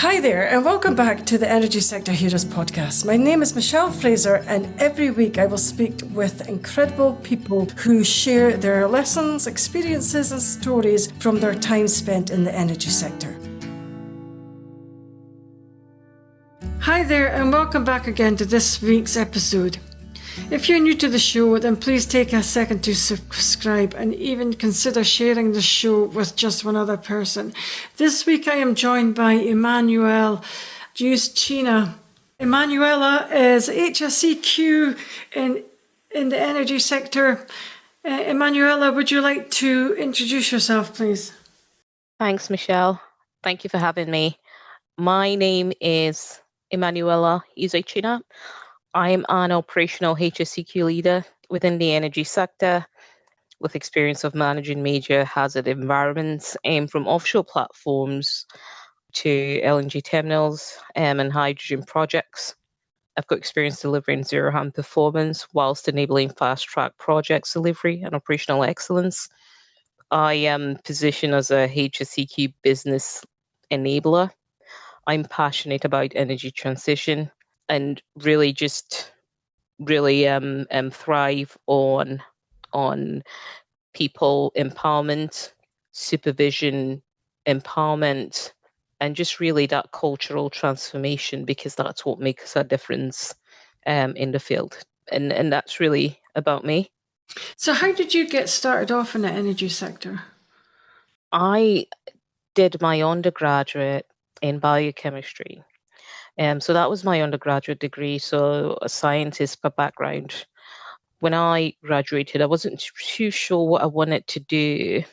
Hi there, and welcome back to the Energy Sector Heroes podcast. My name is Michelle Fraser, and every week I will speak with incredible people who share their lessons, experiences, and stories from their time spent in the energy sector. Hi there, and welcome back again to this week's episode. If you're new to the show, then please take a second to subscribe and even consider sharing the show with just one other person. This week I am joined by Emmanuela Uzoechina. Emmanuela is HSEQ in the energy sector. Emmanuela, would you like to introduce yourself, please? Thanks, Michelle. Thank you for having me. My name is Emmanuela Uzoechina. I'm an operational HSEQ leader within the energy sector with experience of managing major hazard environments from offshore platforms to LNG terminals and hydrogen projects. I've got experience delivering zero harm performance whilst enabling fast track projects delivery and operational excellence. I am positioned as a HSEQ business enabler. I'm passionate about energy transition and really thrive on people empowerment, supervision, empowerment, and just really that cultural transformation, because that's what makes a difference in the field. And that's really about me. So how did you get started off in the energy sector? I did my undergraduate in biochemistry. So that was my undergraduate degree, so a scientist by background. When I graduated, I wasn't too sure what I wanted to do,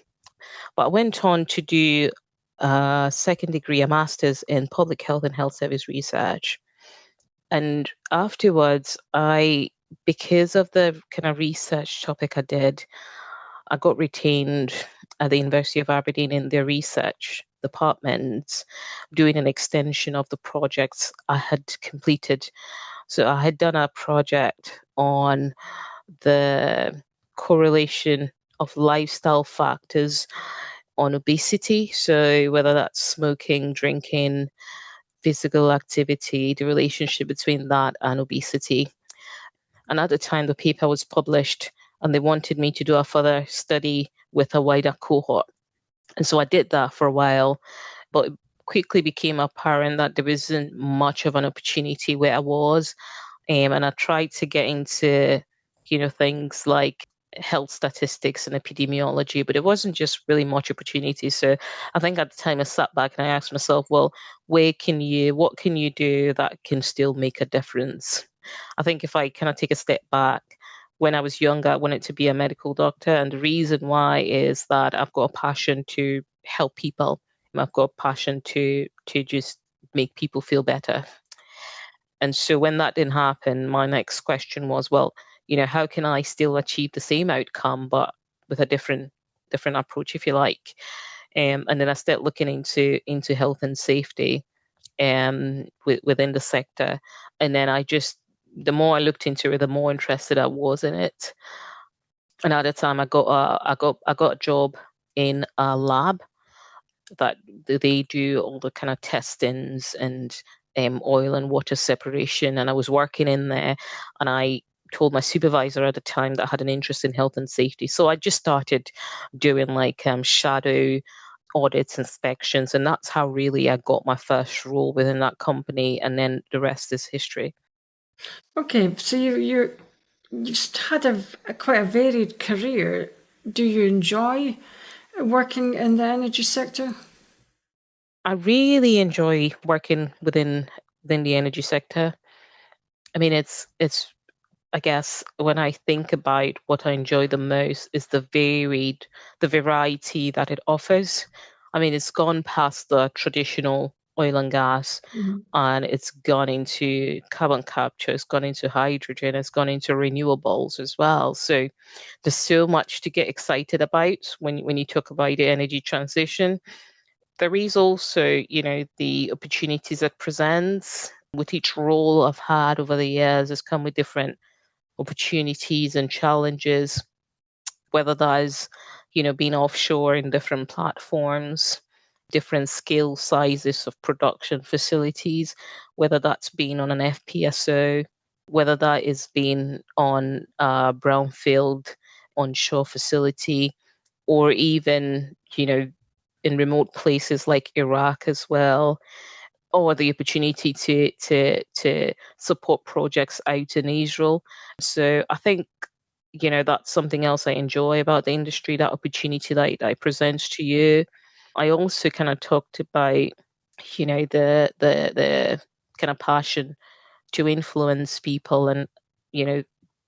but I went on to do a second degree, a master's in public health and health service research. And afterwards, because of the kind of research topic I did, I got retained at the University of Aberdeen in their research department, doing an extension of the projects I had completed. So I had done a project on the correlation of lifestyle factors on obesity. So whether that's smoking, drinking, physical activity, the relationship between that and obesity. And at the time the paper was published, and they wanted me to do a further study with a wider cohort. And so I did that for a while, but it quickly became apparent that there wasn't much of an opportunity where I was. And I tried to get into, things like health statistics and epidemiology, but it wasn't just really much opportunity. So I think at the time I sat back and I asked myself, well, what can you do that can still make a difference? I think if I kind of take a step back, when I was younger, I wanted to be a medical doctor. And the reason why is that I've got a passion to help people. I've got a passion to just make people feel better. And so when that didn't happen, my next question was, well, how can I still achieve the same outcome, but with a different approach, if you like? And then I started looking into health and safety within the sector. And then the more I looked into it, the more interested I was in it. And at the time, I got a job in a lab that they do all the kind of testings and oil and water separation. And I was working in there, and I told my supervisor at the time that I had an interest in health and safety. So I just started doing like shadow audits, inspections, and that's how really I got my first role within that company. And then the rest is history. Okay, so you've had quite a varied career. Do you enjoy working in the energy sector? I really enjoy working within the energy sector. I mean, it's I guess when I think about what I enjoy the most is the variety that it offers. I mean, it's gone past the traditional oil and gas, and it's gone into carbon capture, it's gone into hydrogen, it's gone into renewables as well. So there's so much to get excited about when you talk about the energy transition. There is also, the opportunities it presents. With each role I've had over the years, has come with different opportunities and challenges, whether that is, being offshore in different platforms, different scale sizes of production facilities, whether that's been on an FPSO, whether that is being on a brownfield onshore facility, or even, in remote places like Iraq as well, or the opportunity to support projects out in Israel. So I think, that's something else I enjoy about the industry, that opportunity that it presents to you. I also kind of talked about, the kind of passion to influence people, and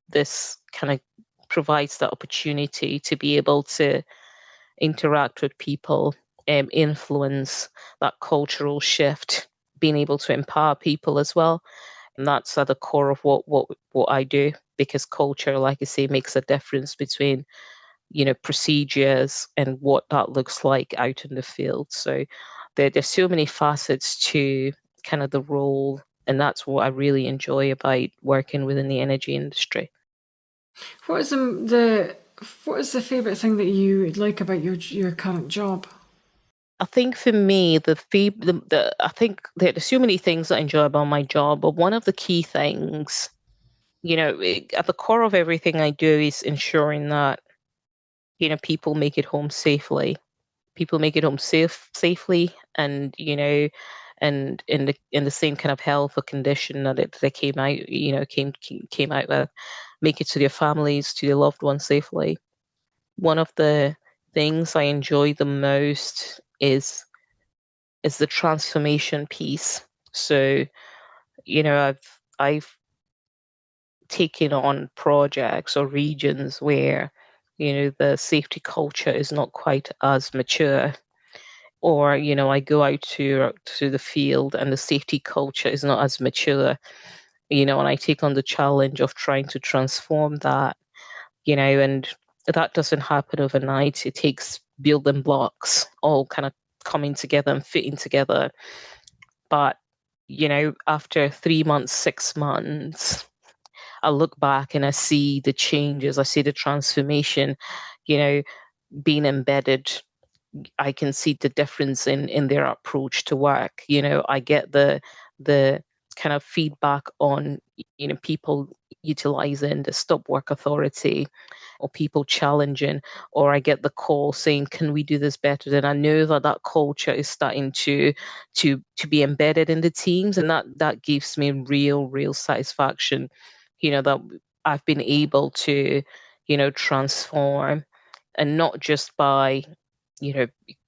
this kind of provides that opportunity to be able to interact with people, influence that cultural shift, being able to empower people as well. And that's at the core of what I do, because culture, like I say, makes a difference between, procedures and what that looks like out in the field. So there's so many facets to kind of the role, and that's what I really enjoy about working within the energy industry. What is the favourite thing that you like about your current job? I think for me, I think there's so many things I enjoy about my job, but one of the key things, at the core of everything I do is ensuring that, people make it home safely. People make it home safely, and and in the same kind of health or condition that they came out, came out with, make it to their families, to their loved ones safely. One of the things I enjoy the most is the transformation piece. So, I've taken on projects or regions where, the safety culture is not quite as mature, or, I go out to the field and the safety culture is not as mature, and I take on the challenge of trying to transform that, and that doesn't happen overnight. It takes building blocks all kind of coming together and fitting together. But, after 3 months, 6 months, I look back and I see the changes, I see the transformation, being embedded. I can see the difference in their approach to work. I get the kind of feedback on, people utilizing the stop work authority, or people challenging, or I get the call saying, "Can we do this better?" Then I know that culture is starting to be embedded in the teams, and that gives me real satisfaction. That I've been able to, transform, and not just by,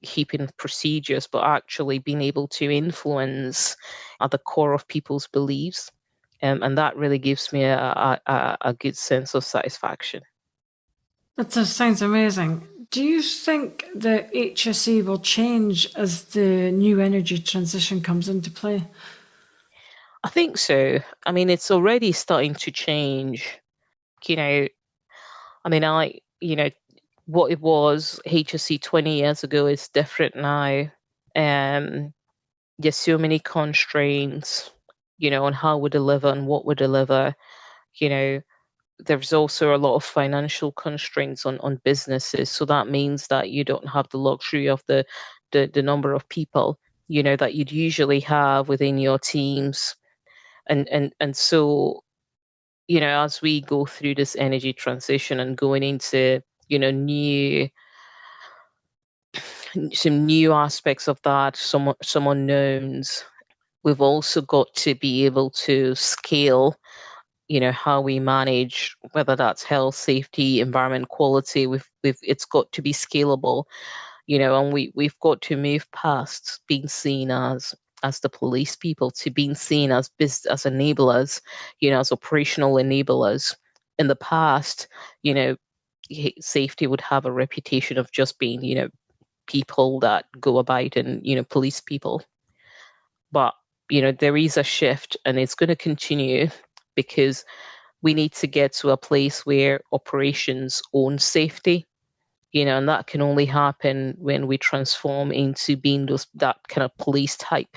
keeping procedures, but actually being able to influence at the core of people's beliefs. And that really gives me a good sense of satisfaction. That sounds amazing. Do you think the HSE will change as the new energy transition comes into play? I think so. I mean, it's already starting to change. You know, what it was HSE 20 years ago is different now. There's so many constraints, on how we deliver and what we deliver. You know, there's also a lot of financial constraints on businesses. So that means that you don't have the luxury of the number of people, that you'd usually have within your teams. And so, as we go through this energy transition and going into, some new aspects of that, some unknowns, we've also got to be able to scale, how we manage, whether that's health, safety, environment, quality. It's got to be scalable, and we've got to move past being seen as the police people to being seen as as enablers, as operational enablers. In the past, safety would have a reputation of just being, people that go about and, police people. But, there is a shift, and it's going to continue, because we need to get to a place where operations own safety, and that can only happen when we transform into being that kind of police type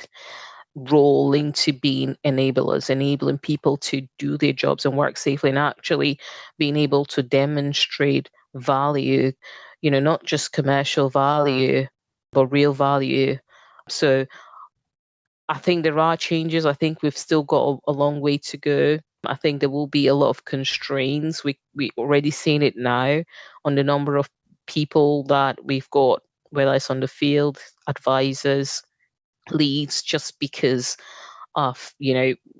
role, into being enablers, enabling people to do their jobs and work safely, and actually being able to demonstrate value, not just commercial value, but real value, So I think there are changes. I think we've still got a long way to go. I think there will be a lot of constraints. We already seen it now on the number of people that we've got, whether it's on the field, advisors, leads, just because of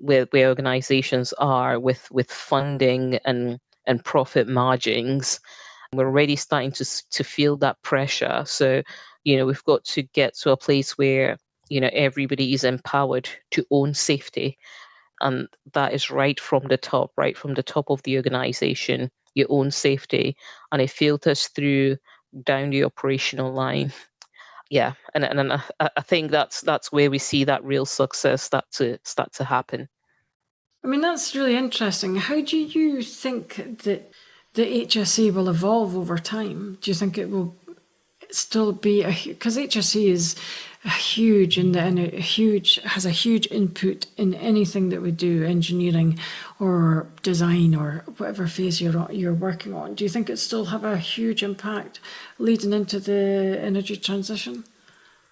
where organizations are with funding and profit margins. We're already starting to feel that pressure. So we've got to get to a place where everybody is empowered to own safety, and that is right from the top of the organization. You own safety, and it filters through down the operational line. Yeah, and I think that's where we see that real success start to happen. I mean, that's really interesting. How do you think that the HSE will evolve over time? Do you think it will still be because HSE is a huge and a huge has a huge input in anything that we do, engineering or design or whatever phase you're working on. Do you think it still have a huge impact leading into the energy transition?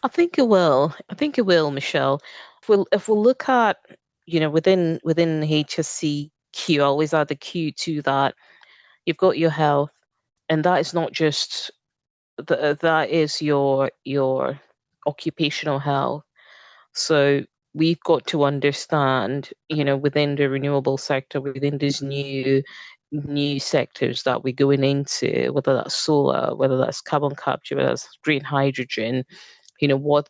I think it will. I think it will, Michelle. If we look at within HSEQ, I always add the Q to that. You've got your health, and that is not just that is your occupational health. So we've got to understand, within the renewable sector, within these new sectors that we're going into, whether that's solar, whether that's carbon capture, whether that's green hydrogen, what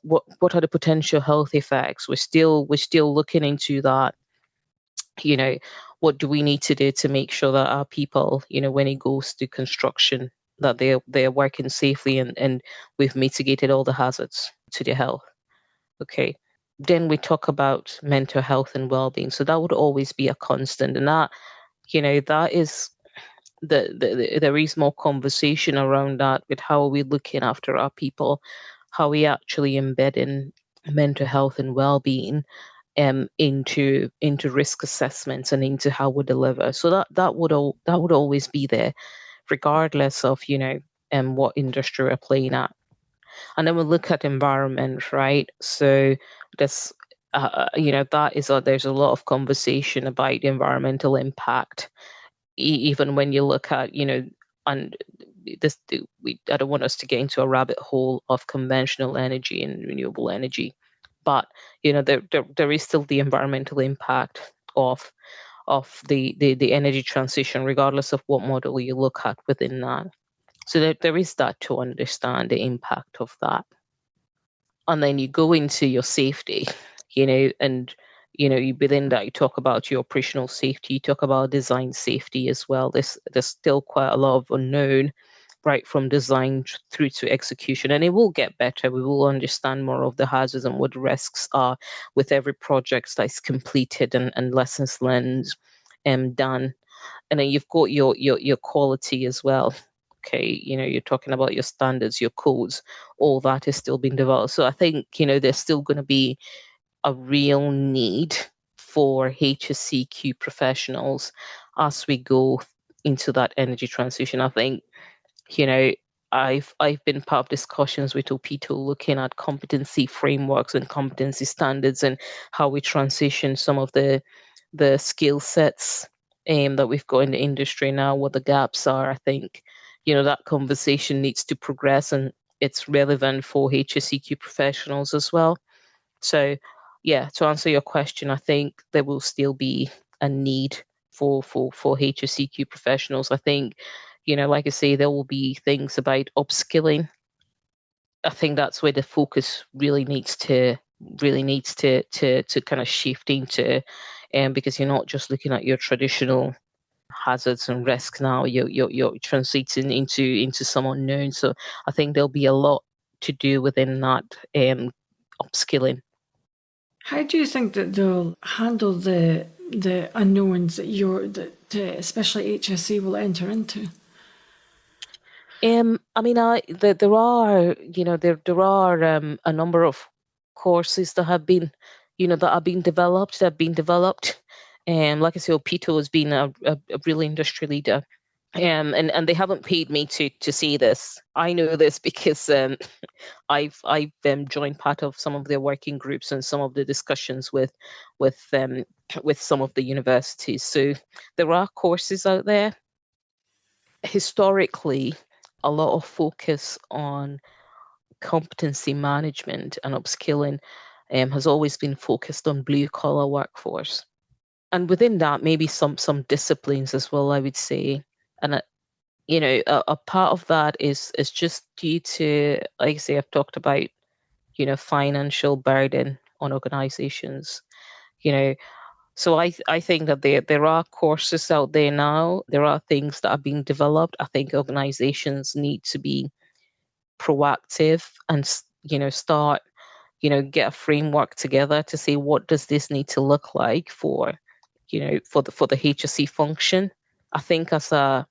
are the potential health effects? We're still looking into that. What do we need to do to make sure that our people, when it goes to construction, that they're working safely and we've mitigated all the hazards to their health. Okay. Then we talk about mental health and well-being. So that would always be a constant. And that is there is more conversation around that with how are we looking after our people, how we actually embedding mental health and well-being into risk assessments and into how we deliver. So that would always be there, regardless of what industry we're playing at. And then we look at environment, right? So this there's a lot of conversation about the environmental impact, even when you look at and this I don't want us to get into a rabbit hole of conventional energy and renewable energy, but there is still the environmental impact of the energy transition, regardless of what model you look at within that. So there is that to understand the impact of that. And then you go into your safety, and within that you talk about your operational safety, you talk about design safety as well. There's still quite a lot of unknown, right from design through to execution, and it will get better. We will understand more of the hazards and what the risks are with every project that's completed and lessons learned done. And then you've got your quality as well. Okay, you're talking about your standards, your codes, all that is still being developed. So I think there's still going to be a real need for HSEQ professionals as we go into that energy transition. I think I've been part of discussions with OPITO looking at competency frameworks and competency standards and how we transition some of the skill sets that we've got in the industry now, what the gaps are. I think that conversation needs to progress, and it's relevant for HSEQ professionals as well. So yeah, to answer your question, I think there will still be a need for HSEQ professionals. I think like I say, there will be things about upskilling. I think that's where the focus really needs to kind of shift into, because you're not just looking at your traditional hazards and risks now. You're transiting into some unknown. So I think there'll be a lot to do within that upskilling. How do you think that they'll handle the unknowns that especially HSE will enter into? I mean, there are there are a number of courses that have been developed. Like I said, Pito has been a real industry leader and they haven't paid me to see this. I know this because I've joined part of some of their working groups and some of the discussions with um, with some of the universities. So there are courses out there. Historically, a lot of focus on competency management and upskilling has always been focused on blue collar workforce, and within that, maybe some disciplines as well, I would say. And a part of that is just due to, like I say, I've talked about, financial burden on organizations. You know, so I think that there are courses out there now. There are things that are being developed. I think organizations need to be proactive and start, get a framework together to say, what does this need to look like for, for the HSE function. I think as a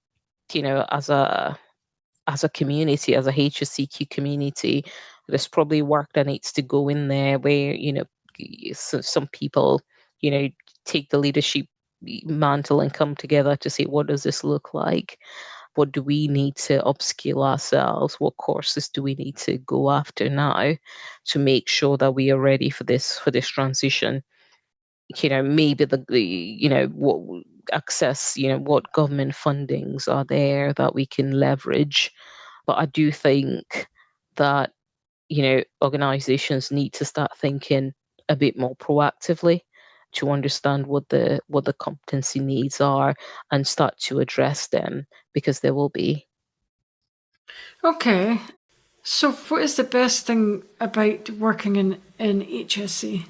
as a community, as a HSEQ community, there's probably work that needs to go in there where, some people, you know, take the leadership mantle and come together to say, what does this look like? What do we need to upskill ourselves? What courses do we need to go after now to make sure that we are ready for this transition? Maybe what access, what government fundings are there that we can leverage. But I do think that, organizations need to start thinking a bit more proactively to understand what the competency needs are and start to address them, because there will be. Okay. So, what is the best thing about working in HSE?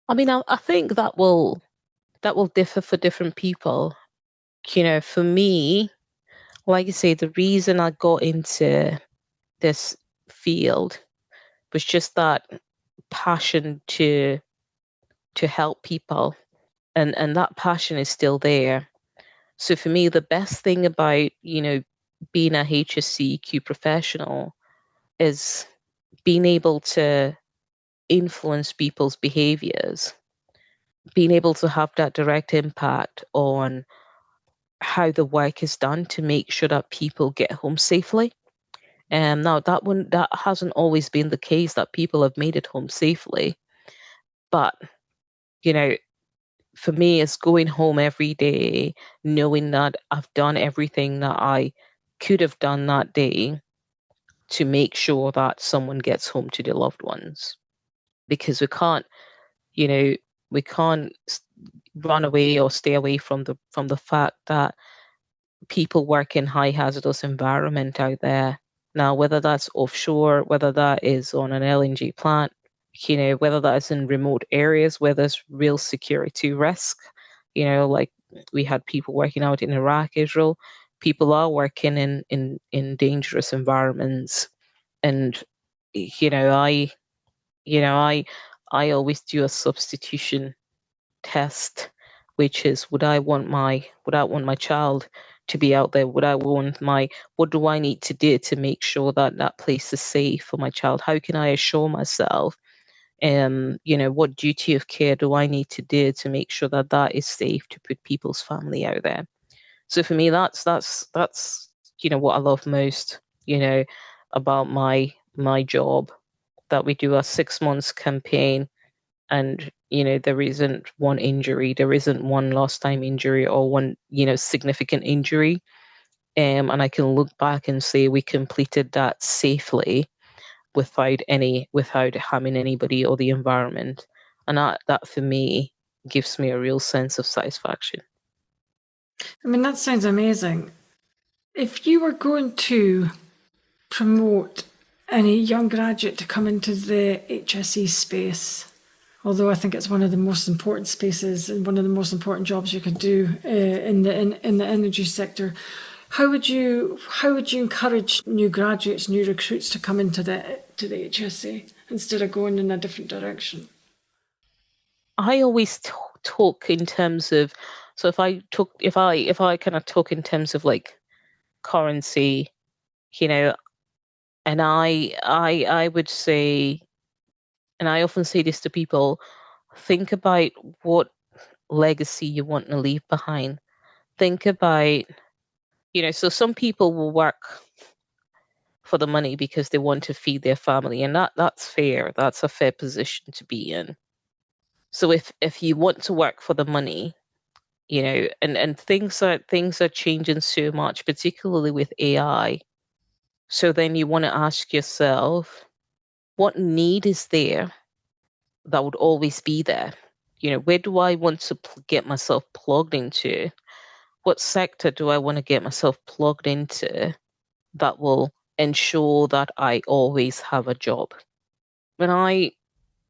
I mean, I think that will differ for different people. For me, like I say, the reason I got into this field was just that passion to help people, and that passion is still there. So for me, the best thing about being a HSEQ professional is being able to influence people's behaviors, being able to have that direct impact on how the work is done to make sure that people get home safely. Now that hasn't always been the case, that people have made it home safely. But, you know, for me, it's going home every day, knowing that I've done everything that I could have done that day to make sure that someone gets home to their loved ones. Because you know, we can't run away or stay away from the fact that people work in high hazardous environment out there. Now, whether that's offshore, whether that is on an LNG plant, whether that is in remote areas where there's real security risk, like we had people working out in Iraq, Israel, people are working in dangerous environments. And, you know, I, you know, I always do a substitution test, which is, would I want my child to be out there? What do I need to do to make sure that that place is safe for my child? How can I assure myself? What duty of care do I need to do to make sure that that is safe to put people's family out there? So for me, that's what I love most, about my job, that we do a 6 months campaign, and there isn't one injury, there isn't one lost time injury or one significant injury, and I can look back and say we completed that safely without harming anybody or the environment. And that for me gives me a real sense of satisfaction. I mean, that sounds amazing. If you were going to promote any young graduate to come into the HSE space, although I think it's one of the most important spaces and one of the most important jobs you could do in the energy sector, how would you encourage new graduates, new recruits to come into the HSE instead of going in a different direction? I always talk in terms of, so if I kind of talk in terms of like currency, you know, and I would say, and I often say this to people, think about what legacy you want to leave behind. Think about So some people will work for the money because they want to feed their family, and that's fair. That's a fair position to be in. So if you want to work for the money, and things are changing so much, particularly with AI. So then you want to ask yourself, what need is there that would always be there? Where do I want to get myself plugged into? What sector do I want to get myself plugged into that will ensure that I always have a job? When I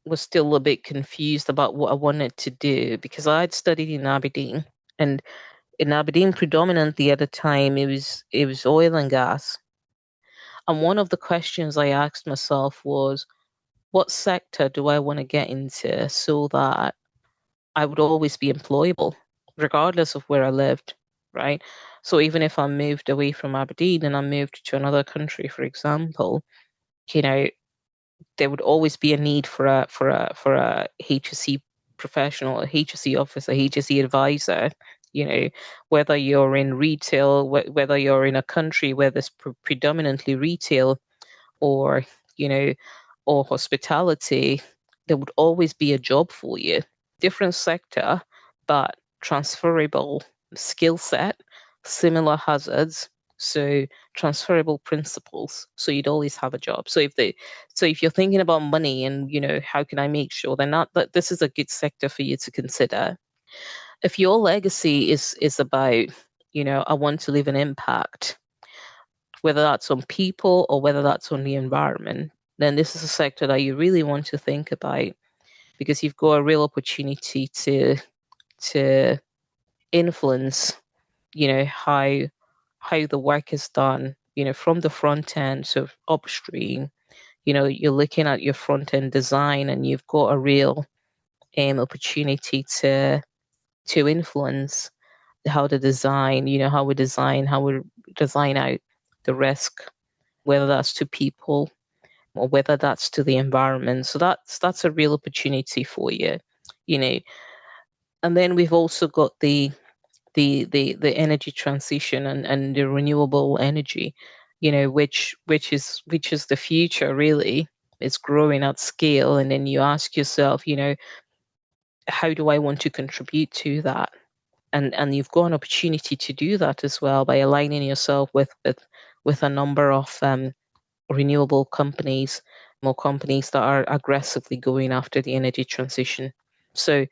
was still a bit confused about what I wanted to do, because I had studied in Aberdeen, and in Aberdeen predominantly at the time it was oil and gas. And one of the questions I asked myself was, what sector do I want to get into so that I would always be employable, regardless of where I lived, right? So even if I moved away from Aberdeen and I moved to another country, for example, you know, there would always be a need for a HSE professional, a HSE officer, a HSE advisor. Whether you're in retail, whether you're in a country where there's predominantly retail, or you know, or hospitality, there would always be a job for you. Different sector, but transferable skill set, similar hazards, so transferable principles. So you'd always have a job. So if you're thinking about money and how can I make sure they're not that this is a good sector for you to consider. If your legacy is about, I want to leave an impact, whether that's on people or whether that's on the environment, then this is a sector that you really want to think about, because you've got a real opportunity to influence, how the work is done, from the front end, so upstream. You're looking at your front end design, and you've got a real opportunity to influence how the design, how we design out the risk, whether that's to people or whether that's to the environment. So that's a real opportunity for you, you know. And then we've also got the energy transition and the renewable energy, which is the future really. It's growing at scale, and then you ask yourself, how do I want to contribute to that? And you've got an opportunity to do that as well by aligning yourself with a number of renewable companies, more companies that are aggressively going after the energy transition. So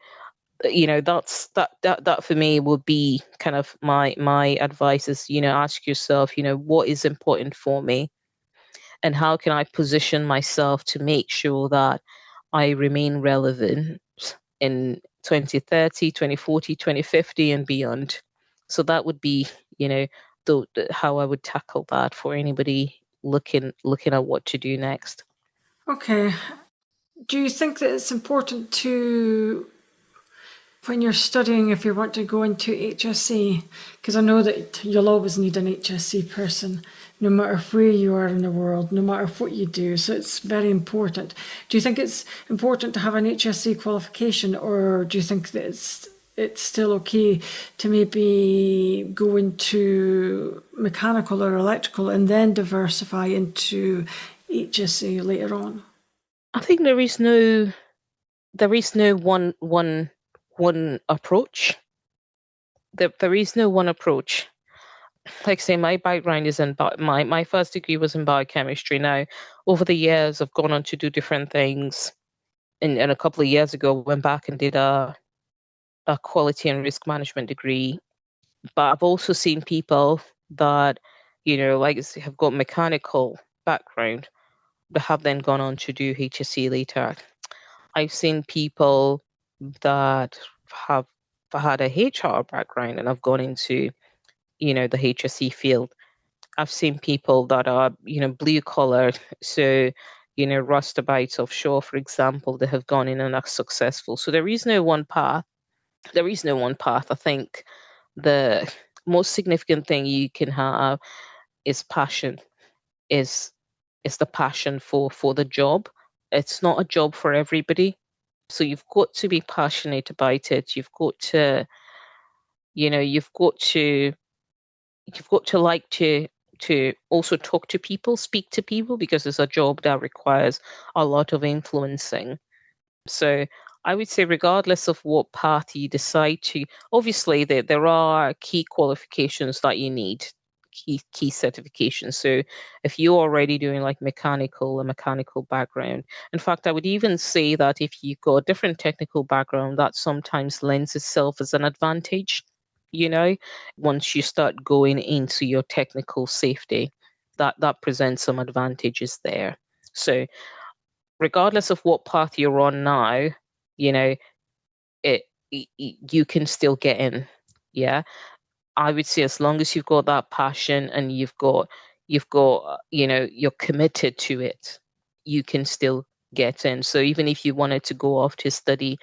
that for me would be kind of my advice is, ask yourself, what is important for me, and how can I position myself to make sure that I remain relevant in 2030, 2040, 2050 and beyond. So that would be, how I would tackle that for anybody looking at what to do next. Okay. Do you think that it's important to, when you're studying, if you want to go into HSE, because I know that you'll always need an HSE person, no matter where you are in the world, no matter what you do, so it's very important. Do you think it's important to have an HSE qualification, or do you think that it's still okay to maybe go into mechanical or electrical and then diversify into HSE later on? I think there is no one approach. There is no one approach. Like I say, my background is in my first degree was in biochemistry. Now, over the years, I've gone on to do different things. And a couple of years ago, went back and did a quality and risk management degree. But I've also seen people that, like have got mechanical background, but have then gone on to do HSC later. I've seen people that have had a HR background and have gone into, the HSC field. I've seen people that are, blue collar, so, roustabouts offshore, for example, that have gone in and are successful. So there is no one path. There is no one path. I think the most significant thing you can have is passion. Is the passion for the job. It's not a job for everybody. So you've got to be passionate about it. You've got to you've got to like to also talk to people, speak to people, because it's a job that requires a lot of influencing. So I would say, regardless of what path you decide to, obviously there are key qualifications that you need, key certifications. So if you're already doing like a mechanical background, in fact, I would even say that if you've got a different technical background, that sometimes lends itself as an advantage, once you start going into your technical safety, that presents some advantages there. So regardless of what path you're on now, it you can still get in. Yeah, I would say as long as you've got that passion and you've got you're committed to it, you can still get in. So even if you wanted to go off to study,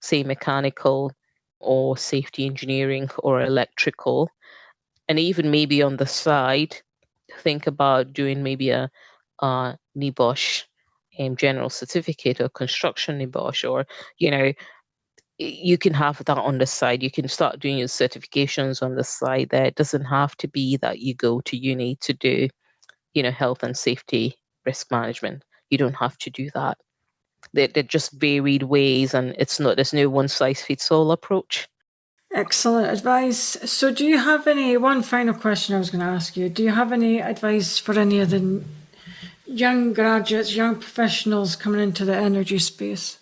say, mechanical or safety engineering or electrical, and even maybe on the side think about doing maybe a NIBOSH general certificate or construction NIBOSH, or you can have that on the side. You can start doing your certifications on the side there. It doesn't have to be that you go to uni to do health and safety risk management. You don't have to do that. They're just varied ways, and there's no one size fits all approach. Excellent advice. So do you have one final question I was going to ask you. Do you have any advice for any of the young graduates, young professionals coming into the energy space?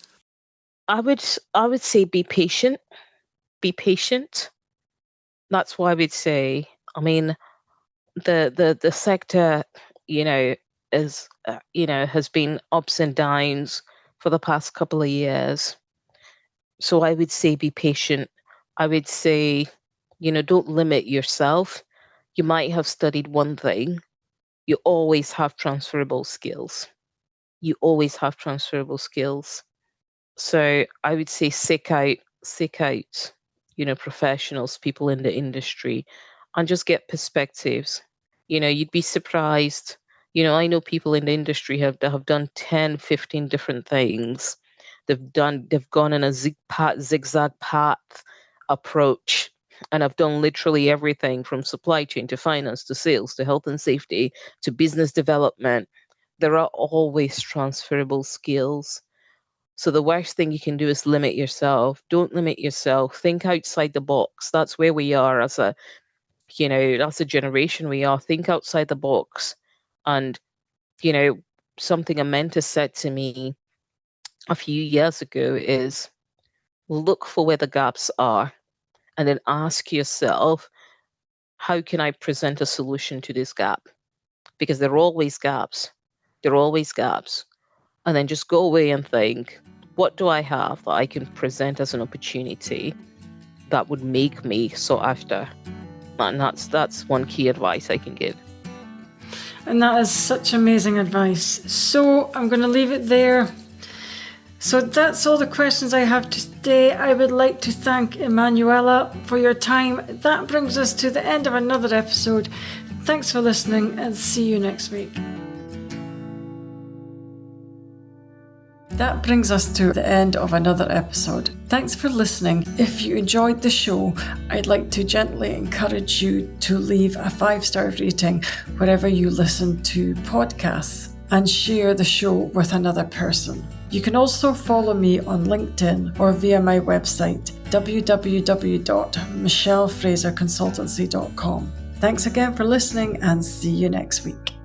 I would say be patient. Be patient. That's what I would say. I mean, the sector, is has been ups and downs for the past couple of years. So I would say be patient. I would say, don't limit yourself. You might have studied one thing. You always have transferable skills. You always have transferable skills. So I would say seek out, professionals, people in the industry, and just get perspectives. You'd be surprised. I know people in the industry have done 10, 15 different things. They've gone in a zigzag path approach, and have done literally everything from supply chain to finance to sales to health and safety to business development. There are always transferable skills. So the worst thing you can do is limit yourself. Don't limit yourself. Think outside the box. That's where we are as that's a generation we are. Think outside the box. And, something a mentor said to me a few years ago is look for where the gaps are and then ask yourself, how can I present a solution to this gap? Because there are always gaps. There are always gaps. And then just go away and think, what do I have that I can present as an opportunity that would make me sought after? And that's one key advice I can give. And that is such amazing advice. So I'm going to leave it there. So that's all the questions I have today. I would like to thank Emmanuela for your time. That brings us to the end of another episode. Thanks for listening, and see you next week. That brings us to the end of another episode. Thanks for listening. If you enjoyed the show, I'd like to gently encourage you to leave a 5-star rating wherever you listen to podcasts and share the show with another person. You can also follow me on LinkedIn or via my website, www.michellefraserconsultancy.com. Thanks again for listening, and see you next week.